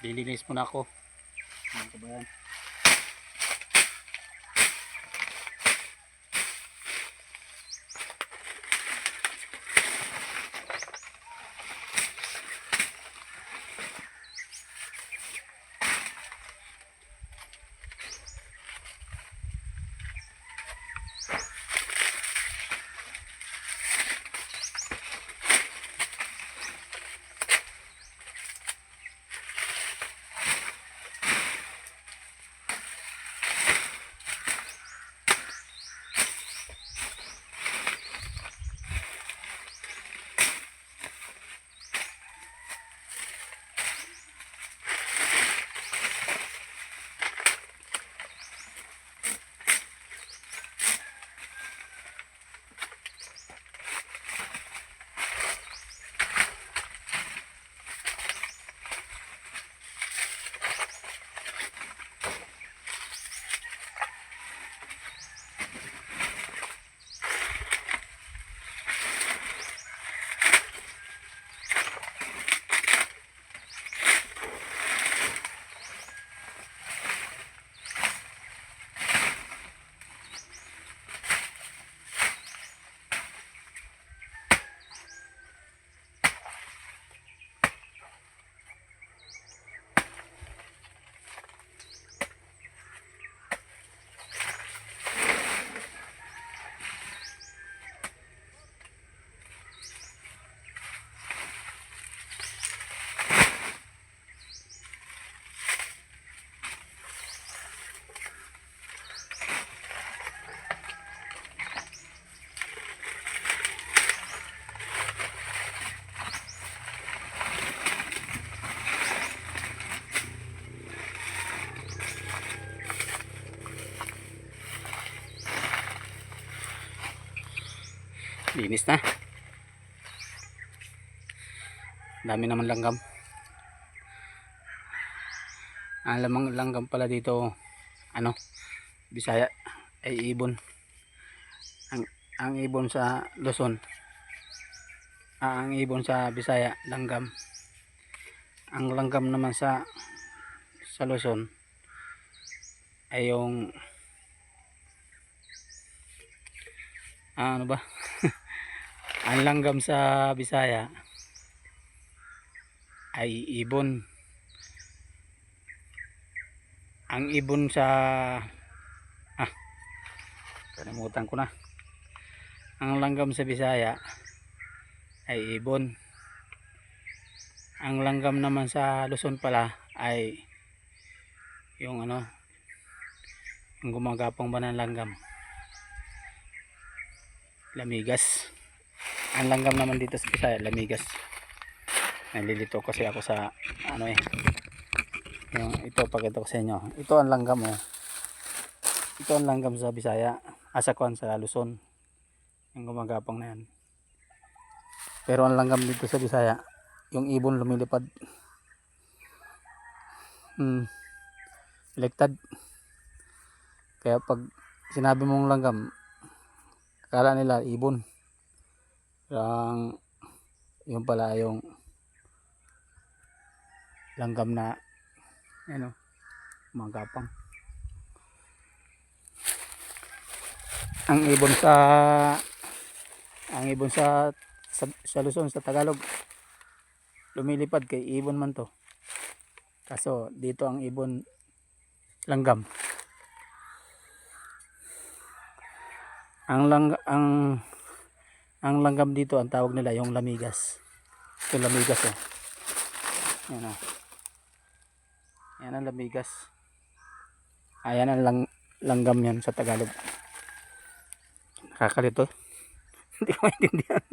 Lilinis muna ako. Mga kabayan. Linis na. Dami naman langgam. Ang lamang langgam pala dito, ano, Bisaya ay ibon. Ang ibon sa Luzon, ang ibon sa Bisaya langgam. Ang langgam naman sa Luzon ay yung ano ba? Ang langgam sa Bisaya ay ibon. Ang ibon sa kalimutan ko na. Ang langgam sa Bisaya ay ibon. Ang langgam naman sa Luzon pala ay yung ano, yung gumagapang ba ng langgam, lamigas. Ang langgam naman dito sa Bisaya, lamigas. Nalilito kasi ako sa ano yung ito, pakita ko sa inyo. Ito ang langgam ito ang langgam sa Bisaya, asakwan sa Luzon, yung gumagapang na yan. Pero ang langgam dito sa Bisaya, yung ibon lumilipad. Baliktad. Kaya pag sinabi mong langgam, akala nila ibon. Yung pala yung langgam na ano, magapang. Ang ibon sa Luzon, sa Tagalog, lumilipad kay ibon man to. Kaso dito ang ibon langgam. Ang langgam dito, ang tawag nila yung lamigas. Ito lamigas Yan Yan ang lamigas. Ayan ang langgam yan sa Tagalog. Nakakalito. Hindi ko maintindihan.